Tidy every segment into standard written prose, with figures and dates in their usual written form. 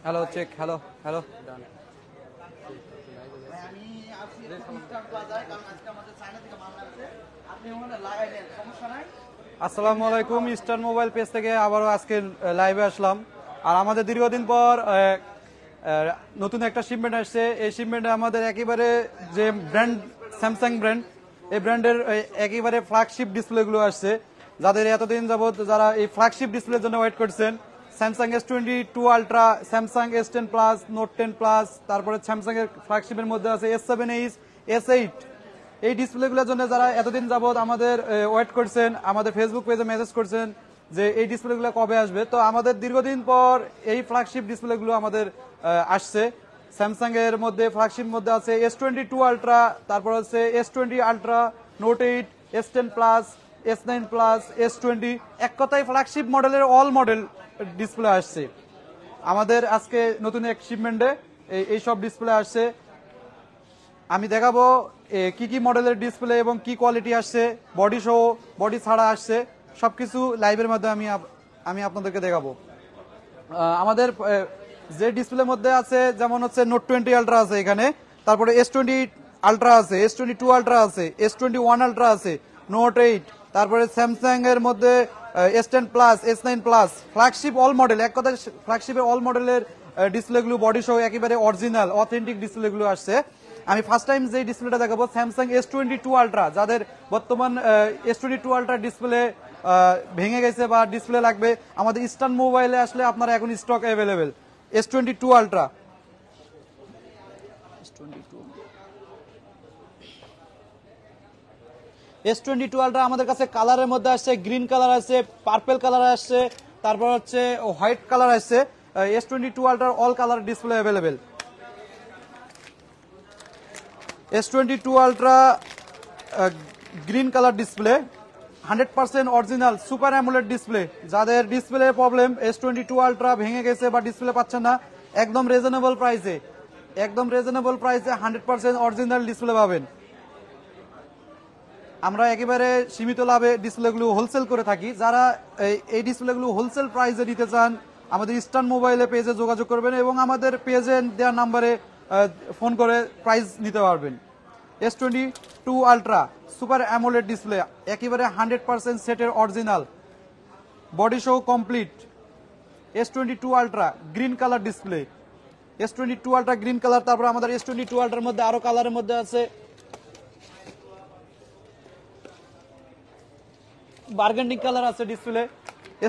Hello check hello hello আসসালামু আলাইকুম eastern mobile page থেকে আবারও আজকে লাইভে আসলাম। আর আমাদের দীর্ঘদিন পর নতুন একটা শিপমেন্ট আসছে। এই শিপমেন্টে আমাদের একেবারে যে ব্র্যান্ড স্যামসাং ব্র্যান্ড, এই ব্র্যান্ডের একেবারে ফ্ল্যাগশিপ ডিসপ্লেগুলো আসছে। যাদের এতদিন যাবত যারা এই ফ্ল্যাগশিপ ডিসপ্লের জন্য ওয়েট করছেন, Samsung S22 ultra, Samsung S10 plus, note 10 plus, তারপরে স্যামসাং এর ফ্ল্যাগশিপের মধ্যে আছে S7H, S8। এই ডিসপ্লেগুলোর জন্য যারা এতদিন যাবত আমাদের ওয়েট করছেন, আমাদের ফেসবুক পেজে মেসেজ করছেন যে এই ডিসপ্লেগুলো কবে আসবে, তো আমাদের দীর্ঘদিন পর এই ফ্ল্যাগশিপ ডিসপ্লেগুলো আমাদের আসছে। স্যামসাং এর মধ্যে ফ্ল্যাগশিপ মধ্যে আছে S22 আলট্রা, তারপর হচ্ছে S20 ultra, note 8, S10 plus, S9 plus, S20। এক কথায় ফ্ল্যাগশিপ মডেলের অল মডেল ডিসপ্লে আসছে আমাদের আজকে নতুন এক শিপমেন্টে। এই সব ডিসপ্লে আসছে, আমি দেখাবো কি কি মডেলের ডিসপ্লে এবং কি কোয়ালিটি আসছে, বডি সহ বডি ছাড়া আসছে, সবকিছু লাইভের মধ্যে আমি আপনাদেরকে দেখাবো। আমাদের যে ডিসপ্লের মধ্যে আছে যেমন হচ্ছে নোট 20 আলট্রা আছে এখানে, তারপরে S20 আলট্রা আছে, S22 আলট্রা আছে, S21 আলট্রা আছে, নোট 8, তারপরে স্যামসাং এর মধ্যে S10 plus, S9 plus, flagship all model. এক কথায় ফ্ল্যাগশিপের অল মডেলের ডিসপ্লেগুলো বডি সহ একেবারে অরিজিনাল অথেন্টিক ডিসপ্লেগুলো আসছে। আমি ফার্স্ট টাইম যে ডিসপ্লেটা দেখাবো স্যামসাং S22 আলট্রা। যাদের বর্তমান S22 আলট্রা ডিসপ্লে ভেঙে গেছে বা ডিসপ্লে লাগবে, আমাদের ইস্টার্ন মোবাইলে আসলে আপনারা এখন stock available S22 ultra. S22 ultra আমাদের কাছে কালারের মধ্যে আসছে, গ্রিন কালার আছে, পার্পল কালার আসছে, তারপর হচ্ছে হোয়াইট কালার আসছে। S22 আলট্রার all colour display available. S22 ultra green colour display, 100% original super AMOLED display. যাদের ডিসপ্লে প্রবলেম, S22 আলট্রা ভেঙে গেছে বা ডিসপ্লে পাচ্ছেন না, একদম রিজনেবল প্রাইসে 100% অরিজিনাল ডিসপ্লে পাবেন। আমরা একেবারে সীমিত লাভে ডিসপ্লেগুলো হোলসেল করে থাকি। যারা এই ডিসপ্লেগুলো হোলসেল প্রাইসে নিতে চান, আমাদের ইস্টার্ন মোবাইলে পেজে যোগাযোগ করবেন এবং আমাদের পেজে দেওয়ার নাম্বারে ফোন করে প্রাইস নিতে পারবেন। S22 ultra super AMOLED display, একেবারে 100% সেটের অরিজিনাল, বডি সহ complete. S22 ultra green colour display, S22 ultra green colour. তারপর আমাদের S22 আলট্রার মধ্যে আরো কালারের মধ্যে আছে বার্গেন্ডিং কালার আছে display,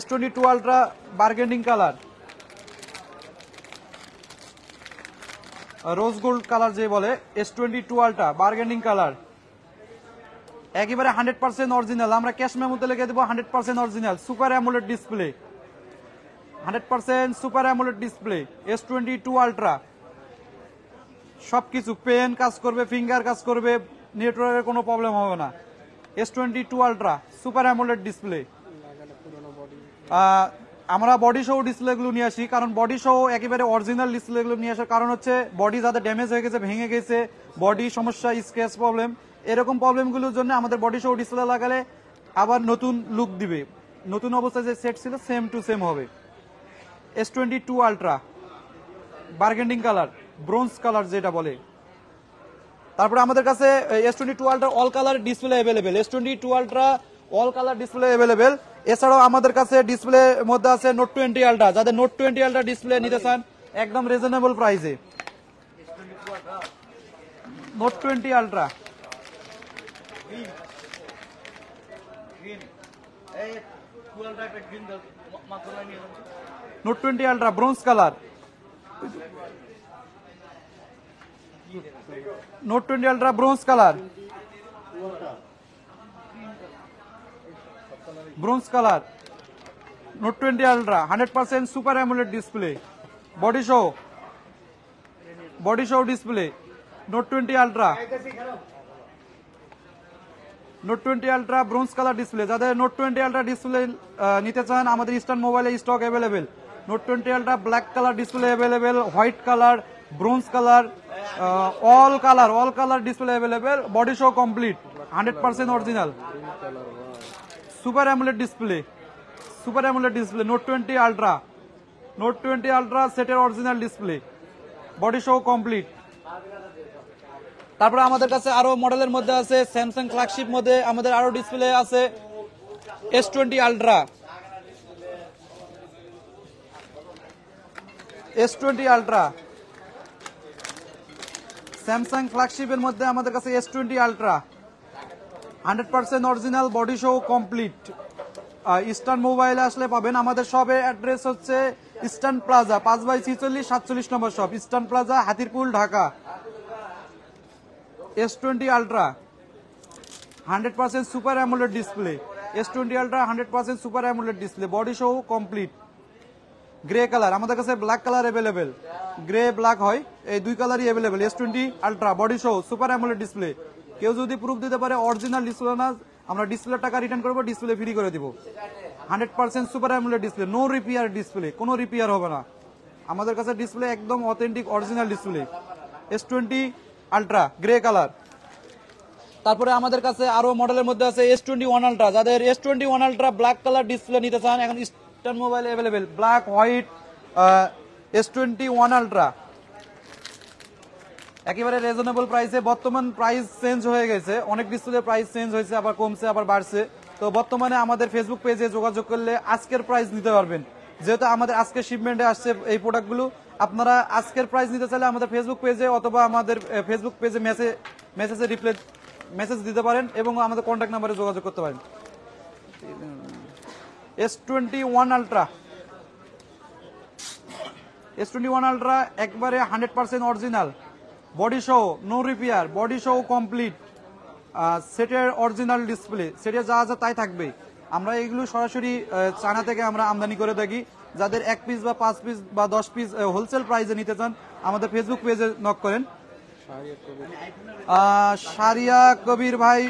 S22 ultra burgundy colour, rose gold colour যে বলে, S22 আলট্রা বার্গেন্ডিং কালার, একেবারে 100% অরিজিনাল। আমরা ক্যাশ মেমোতে লিখে দেবো 100% original super AMOLED display, 100% super AMOLED display S22 ultra. সবকিছু পেন কাজ করবে, ফিঙ্গার কাজ করবে, নেটওয়ার্কের কোনো প্রবলেম হবে না। S22 ultra super AMOLED display. আমরা বডি সহ ডিসপ্লেগুলো নিয়ে আসি, কারণ বডি সহ একেবারে অরিজিনাল ডিসপ্লেগুলো নিয়ে আসার কারণ হচ্ছে বডি যাদের ড্যামেজ হয়ে গেছে, ভেঙে গেছে, বডি সমস্যা, স্ক্র্যাচ প্রবলেম, এরকম প্রবলেমগুলোর জন্য আমাদের বডি সহ ডিসপ্লে লাগালে আবার নতুন লুক দিবে, নতুন অবস্থায় যে সেট ছিল সেম টু সেম হবে। S22 ultra burgundy colour, bronze colour যেটা বলে। তারপরে আমাদের কাছে S22 ultra all colour display available, S22 ultra all colour display available. এছাড়াও আমাদের কাছে ডিসপ্লে মধ্যে আছে নোট 20 আলট্রা। যাদের নোট 20 আলট্রা ডিসপ্লে নিতে চান একদম রিজনেবল প্রাইসে, note 20 ultra, note 20 ultra bronze colour, note 20 ultra bronze colour, bronze colour, note 20 ultra 100% super AMOLED display, body show display, note 20 ultra, note 20 ultra bronze colour display. যাদের note 20 ultra display নিতে চান, আমাদের eastern মোবাইলে stock available. Note 20 ultra black colour display available, white colour, bronze colour, all colour display available, body show complete, 100% original super AMOLED display, note 20 ultra, note 20 ultra সেটের original display, body সহ complete. তারপরে আমাদের কাছে আরো মডেলের মধ্যে আছে Samsung flagship মধ্যে আমাদের আরো ডিসপ্লে আছে S20 ultra, S20 ultra Samsung ফ্ল্যাগশিপের মধ্যে আমাদের কাছে S20 আলট্রা 100% অরিজিনাল, বডি সহ কমপ্লিট। ইস্টার্ন মোবাইলে আসলে পাবেন। আমাদের শপের অ্যাড্রেস হচ্ছে Eastern Plaza 5/46 47 number shop, Eastern Plaza, Hatirpool, Dhaka. S20 ultra 100% super AMOLED display, S20 ultra 100% super AMOLED display, body সহ কমপ্লিট। গ্রে কালার আমাদের কাছে, black colour available, grey black হয়, এই দুই কালারই অ্যাভেলেবেল। S20 আলট্রা বডি সহ সুপার অ্যামোলেড ডিসপ্লে। কেউ যদি প্রুফ দিতে পারে অরিজিনাল ডিসপ্লে না, আমরা ডিসপ্লের টাকা রিটার্ন করবো, ডিসপ্লে ফ্রি করে দিব। 100% super AMOLED display, no repair display, কোনো রিপেয়ার হবে না। আমাদের কাছে ডিসপ্লে একদম authentic original display. S20 ultra grey colour. তারপরে আমাদের কাছে আরো মডেলের মধ্যে আছে S21 আলট্রা। যাদের S21 ultra black colour display নিতে চান, এখন eastern mobile available, black, white, S21 ultra একেবারে রিজনেবল প্রাইসে। বর্তমান প্রাইস চেঞ্জ হয়ে গেছে, অনেক ডিসপ্লে প্রাইস চেঞ্জ হয়েছে, আবার কমছে আবার বাড়ছে। তো বর্তমানে আমাদের ফেসবুক পেজে যোগাযোগ করলে আজকের প্রাইস নিতে পারবেন। যেহেতু আমাদের আজকের শিপমেন্টে আসছে এই প্রোডাক্টগুলো, আপনারা আজকের প্রাইস নিতে চাইলে আমাদের ফেসবুক পেজে অথবা আমাদের ফেসবুক পেজে মেসেজে রিপ্লাই মেসেজ দিতে পারেন এবং আমাদের কন্ট্যাক্ট নাম্বারে যোগাযোগ করতে পারেন। S21 আলট্রা, S21 আলট্রা একবারে 100% অরিজিনাল, বডি সহ নো রিপেয়ার, বডি সহ কমপ্লিট, সেটের অরিজিনাল ডিসপ্লে, সেটে যা যা তাই থাকবে। আমরা এগুলো সরাসরি চায়না থেকে আমরা আমদানি করে থাকি। যাদের 1 পিস বা 5 পিস বা 10 পিস হোলসেল প্রাইসে নিতে চান, আমাদের ফেসবুক পেজে নক করেন। শারিয়া কবির ভাই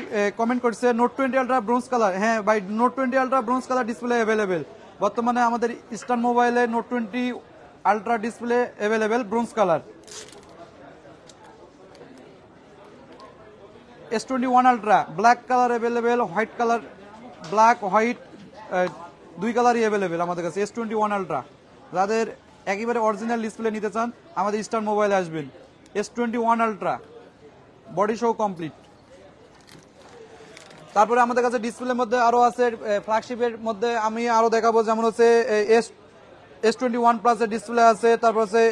কমেন্ট করছে নোট 20 আলট্রা ব্রোঞ্জ কালার। হ্যাঁ ভাই, note 20 ultra bronze colour display available. বর্তমানে আমাদের ইস্টার্ন মোবাইলে note 20 ultra display available, bronze colour. S21 ultra black colour available, white colour, black white দুই কালারই অ্যাভেলেবেল আমাদের কাছে। S21 আলট্রা যাদের একেবারে অরিজিনাল ডিসপ্লে নিতে চান, আমাদের ইস্টার্ন মোবাইলে আসবেন। S21 আলট্রা বডি সহ কমপ্লিট। তারপরে আমাদের কাছে ডিসপ্লের মধ্যে আরো আছে ফ্ল্যাগশিপের মধ্যে আমি আরো দেখাবো, যেমন হচ্ছে S21 প্লাস এর ডিসপ্লে আছে, তারপর হচ্ছে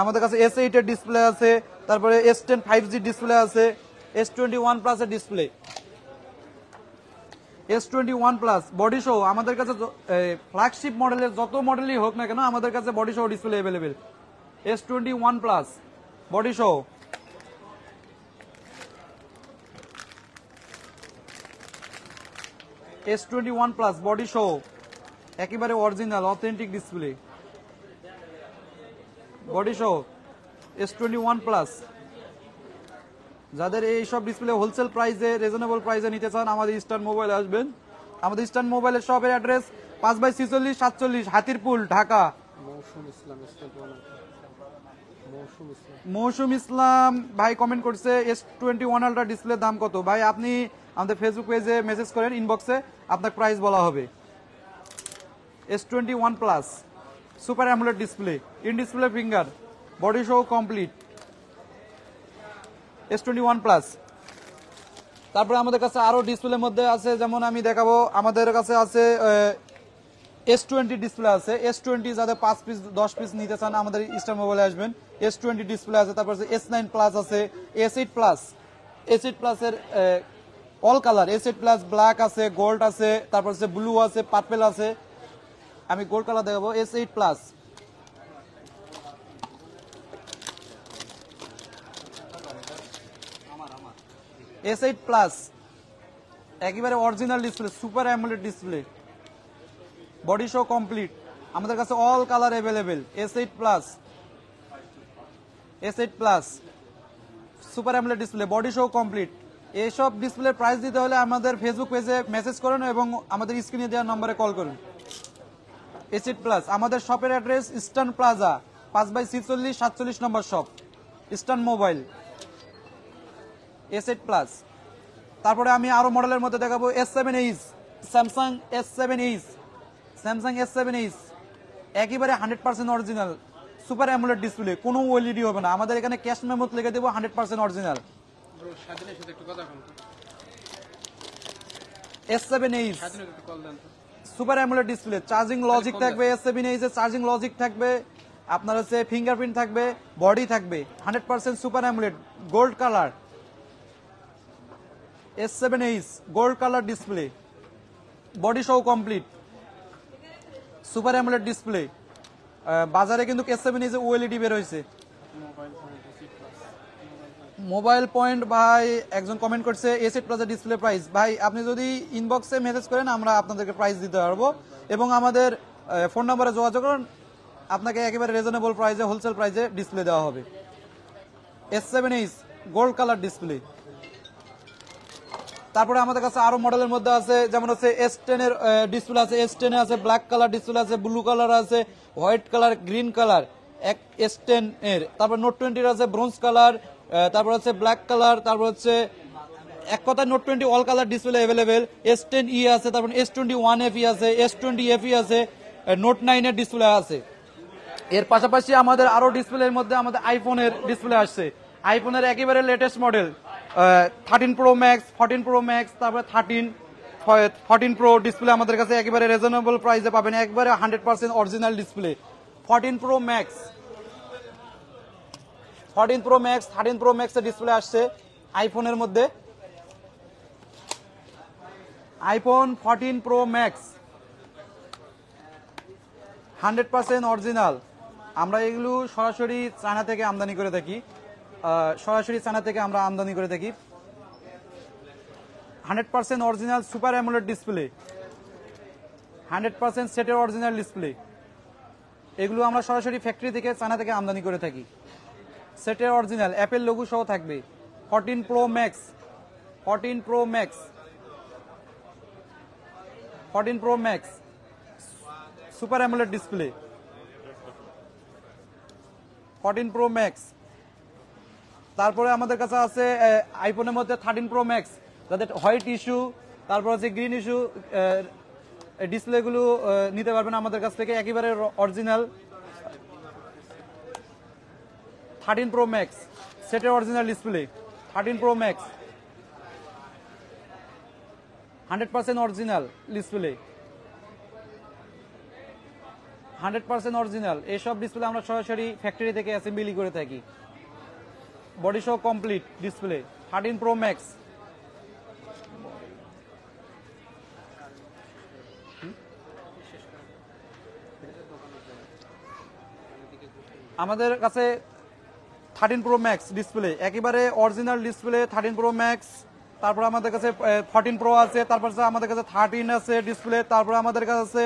আমাদের কাছে S8 এর ডিসপ্লে আছে, তারপরে S10 5G ডিসপ্লে আছে, S21 প্লাস এর ডিসপ্লে, S21 প্লাস বডি সহ। আমাদের কাছে ফ্ল্যাগশিপ মডেলের যত মডেলই হোক না কেন, আমাদের কাছে বডি সহ display available. S21 plus body সহ, S21 প্লাস বডি সহ একেবারে অরিজিনাল অথেন্টিক ডিসপ্লে, বডি সহ S21 প্লাস। যাদের এইসব ডিসপ্লে হোলসেল প্রাইসে রিজনেবল প্রাইসে নিতে চান, আমাদের ইস্টার্ন মোবাইল আসবেন। আমাদের ইস্টার্ন মোবাইলের শপের অ্যাড্রেস 5/46 47 হাতিরপুল, ঢাকা। মৌসুম ইসলাম ভাই কমেন্ট করছে S21 আলট্রা ডিসপ্লের দাম কত? ভাই আপনি আমাদের ফেসবুক পেজে মেসেজ করেন, ইনবক্সে আপনার প্রাইস বলা হবে। S21 plus super AMOLED display, in display finger, body সহ কমপ্লিট, S21 প্লাস। তারপরে আমাদের কাছে আরো ডিসপ্লের মধ্যে আছে, যেমন আমি দেখাবো, আমাদের কাছে আছে S20 ডিসপ্লে আছে। S20 যাদের 5 পিস 10 পিস নিতে চান, আমাদের ইস্টার্ন মোবাইলে আসবেন। S20 ডিসপ্লে আছে, তারপর S9 প্লাস আছে, S8 প্লাস, S8 প্লাসের all colour, S8 plus black আছে, গোল্ড আছে, তারপর ব্লু আছে, পার্পল আছে। আমি গোল্ড কালার দেখাবো, S8 প্লাস। S8 প্লাস একেবারে original display, super AMOLED display, body show complete. আমাদের কাছে all colour available. S8 plus, S8 plus super AMOLED display, body show complete. এইসব ডিসপ্লে প্রাইস দিতে হলে আমাদের ফেসবুক পেজে মেসেজ করুন এবং আমাদের স্ক্রিনে দেওয়া নম্বরে কল করুন। S8 প্লাস আমাদের শপের address Eastern Plaza 5/46 47 number shop, Eastern mobile. S8 plus. তারপরে আমি আরো মডেলের মধ্যে দেখাবো S7H, Samsung S7H, Samsung S7H একেবারে 100% অরিজিনাল সুপার অ্যামোলেড ডিসপ্লে, কোনো ওএলইডি হবে না। আমাদের এখানে ক্যাশ মেমোতে লিখে দেবো 100% original. S7H super AMOLED display, charging logic থাকবে, S7H এর চার্জিং লজিক থাকবে, আপনার হচ্ছে ফিঙ্গারপ্রিন্ট থাকবে, বডি থাকবে, 100% super AMOLED gold colour. S7H gold colour display, body সহ কমপ্লিট সুপার অ্যামোলেড ডিসপ্লে। বাজারে কিন্তু S7H এর ওএলইডি বের হয়েছে। মোবাইল পয়েন্ট ভাই একজন কমেন্ট করছে A7 প্লাস ডিসপ্লে প্রাইস। ভাই আপনি যদি ইনবক্সে মেসেজ করেন আমরা আপনাদেরকে প্রাইস দিতে পারবো, এবং আমাদের ফোন নাম্বারে যোগাযোগ করুন, আপনাকে একেবারে রিজনেবল প্রাইসে হোলসেল প্রাইসে ডিসপ্লে দেওয়া হবে। S7H gold colour display. তারপরে আমাদের কাছে আরো মডেলের মধ্যে আছে, যেমন হচ্ছে S10 এর ডিসপ্লে আছে, S10 এ আছে ব্ল্যাক কালার ডিসপ্লে আছে, ব্লু কালার আছে, white colour, green colour S10 এর। তারপর নোট 20 এর আছে ব্রোঞ্জ কালার, তারপর হচ্ছে ব্ল্যাক কালার, তারপর হচ্ছে এক কথায় note 20 all colour display available. S10e আছে, তারপর S21FE আছে, S20FE আছে, নোট 9 এর ডিসপ্লে আছে। এর পাশাপাশি আমাদের আরো ডিসপ্লের মধ্যে আমাদের আইফোনের ডিসপ্লে আসছে। আইফোনের একেবারে latest model 13 pro max, 14 pro max, তারপরে 14 প্রো ডিসপ্লে আমাদের কাছে একেবারে রিজনেবল প্রাইসে পাবেন, একবারে 100% original display. 14 pro max, 14 pro max, 13 pro max এর ডিসপ্লে আসছে আইফোনের মধ্যে। IPhone 14 pro max 100% original. আমরা এগুলো সরাসরি চায়না থেকে আমদানি করে থাকি, সরাসরি চায়না থেকে আমরা আমদানি করে থাকি। 100% অরিজিনাল সুপার অ্যামোলেড ডিসপ্লে, 100% সেটের অরিজিনাল ডিসপ্লে। এগুলো আমরা সরাসরি ফ্যাক্টরি থেকে চায়না থেকে আমদানি করে থাকি। সেটের অরিজিনাল অ্যাপেল লোগো সহ থাকবে। 14 pro max, 14 pro max, 14 pro max super AMOLED display, 14 pro max. তারপরে আমাদের কাছে আছে আইফোনের মধ্যে 13 প্রো ম্যাক্স, যাদের হোয়াইট ইস্যু, তারপর হচ্ছে গ্রিন ইস্যু, ডিসপ্লে গুলো নিতে পারবেন আমাদের কাছ থেকে, একেবারে অরিজিনাল। 13 প্রো ম্যাক্স সেটের original display, 13 pro max 100% original display, 100% original. এইসব ডিসপ্লে আমরা সরাসরি ফ্যাক্টরি থেকে অ্যাসেম্বলি করে থাকি, বডি সহ কমপ্লিট ডিসপ্লে। 13 pro max. আমাদের কাছে 13 প্রো ম্যাক্স ডিসপ্লে একেবারে অরিজিনাল ডিসপ্লে, 13 প্রো ম্যাক্স। তারপর আমাদের কাছে 14 প্রো আছে, তারপর আমাদের কাছে 13 আছে ডিসপ্লে। তারপর আমাদের কাছে আছে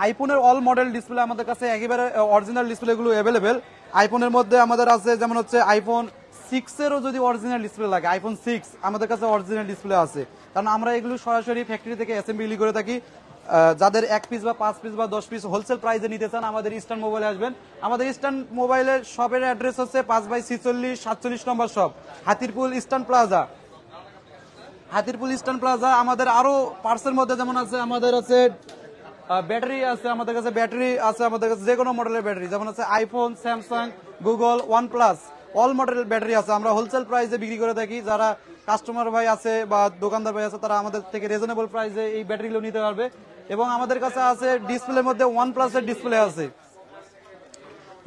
আইফোনের অল মডেল ডিসপ্লে, আমাদের কাছে একেবারে অরিজিনাল ডিসপ্লেগুলো অ্যাভেলেবেল। আইফোনের মধ্যে আমাদের আছে যেমন হচ্ছে আইফোন 6 এরও যদি অরিজিনাল ডিসপ্লে লাগে, আইফোন 6 আমাদের কাছে অরিজিনাল ডিসপ্লে আছে, কারণ আমরা এগুলো সরাসরি ফ্যাক্টরি থেকে অ্যাসেম্বলি করে থাকি। যাদের 1 পিস বা 5 পিস বা 10 পিস হোলসেল প্রাইসে নিতে চান আমাদের ইস্টার্ন মোবাইলে আসবেন। আমাদের ইস্টার্ন মোবাইলের শপের অ্যাড্রেস হচ্ছে 5/46 47 number shop, Hatirpool Eastern Plaza, Hatirpool Eastern Plaza. আমাদের আরো পার্সের মধ্যে যেমন আছে, আমাদের আছে ব্যাটারি আছে, আমাদের কাছে ব্যাটারি আছে, আমাদের কাছে যে কোনো মডেলের ব্যাটারি, যেমন আছে iPhone, Samsung, Google, OnePlus all মডেলের ব্যাটারি আছে। আমরা হোলসেল প্রাইসে বিক্রি করে থাকি। যারা কাস্টমার ভাই আছে বা দোকানদার ভাই আছে, তারা আমাদের থেকে রিজনেবল প্রাইসে এই ব্যাটারিগুলো নিতে পারবে। এবং আমাদের কাছে আছে ডিসপ্লের মধ্যে ওয়ানপ্লাসের ডিসপ্লে আছে,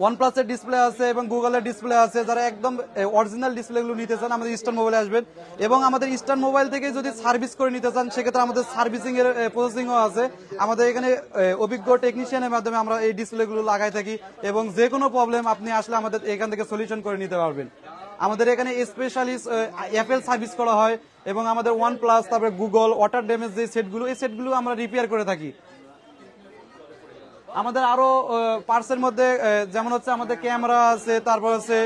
ওয়ানপ্লাসের ডিসপ্লে আছে এবং গুগলের ডিসপ্লে আছে। যারা একদম অরিজিনাল ডিসপ্লেগুলো নিতে চান আমাদের ইস্টার্ন মোবাইলে আসবেন। এবং আমাদের ইস্টার্ন মোবাইল থেকে যদি সার্ভিস করে নিতে চান, সেক্ষেত্রে আমাদের সার্ভিসিং এর প্রসেসিংও আছে। আমাদের এখানে অভিজ্ঞ টেকনিশিয়ানের মাধ্যমে আমরা এই ডিসপ্লেগুলো লাগাই থাকি, এবং যে কোনো প্রবলেম আপনি আসলে আমাদের এখান থেকে সলিউশন করে নিতে পারবেন। আমাদের এখানে স্পেশালিস্ট অ্যাপেল সার্ভিস করা হয়, এবং আমাদের ওয়ানপ্লাস, তারপরে গুগল, ওয়াটার ড্যামেজ যে সেটগুলো, এই সেটগুলো আমরা রিপেয়ার করে থাকি। আমাদের আরো পার্টসের মধ্যে যেমন হচ্ছে আমাদের ক্যামেরা আছে, তারপর হচ্ছে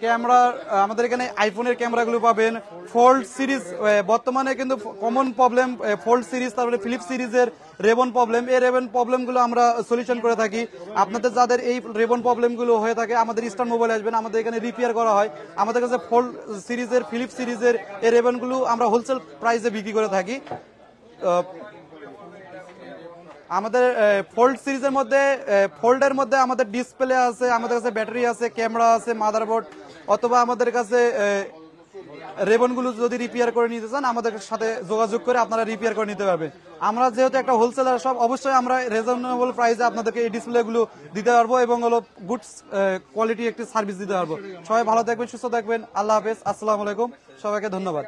ক্যামেরা, আমাদের এখানে আইফোনের ক্যামেরাগুলো পাবেন। ফোল্ড সিরিজ বর্তমানে কিন্তু কমন প্রবলেম ফোল্ড সিরিজ, তারপরে ফিলিপ সিরিজের রেবন প্রবলেম, এই রেবন প্রবলেমগুলো আমরা সলিউশন করে থাকি। আপনাদের যাদের এই রেবন প্রবলেমগুলো হয়ে থাকে আমাদের ইস্টার্ন মোবাইল আসবেন, আমাদের এখানে রিপেয়ার করা হয়। আমাদের কাছে ফোল্ড সিরিজের, ফিলিপ সিরিজের এই রেবনগুলো আমরা হোলসেল প্রাইসে বিক্রি করে থাকি। আমাদের ফোল্ড সিরিজের মধ্যে ফোল্ডের মধ্যে আমাদের ডিসপ্লে আছে, আমাদের কাছে ব্যাটারি আছে, ক্যামেরা আছে, মাদারবোর্ড, অথবা আমাদের কাছে রেবন গুলো যদি রিপেয়ার করে নিতে চান আমাদের সাথে যোগাযোগ করে আপনারা রিপেয়ার করে নিতে পারবেন। আমরা যেহেতু একটা হোলসেলার শপ, অবশ্যই আমরা রিজনেবল প্রাইসে আপনাদেরকে এই ডিসপ্লে গুলো দিতে পারবো এবং হলো গুড কোয়ালিটি একটি সার্ভিস দিতে পারবো। সবাই ভালো থাকবেন, সুস্থ থাকবেন, আল্লাহ হাফেজ, আসসালামু আলাইকুম, সবাইকে ধন্যবাদ।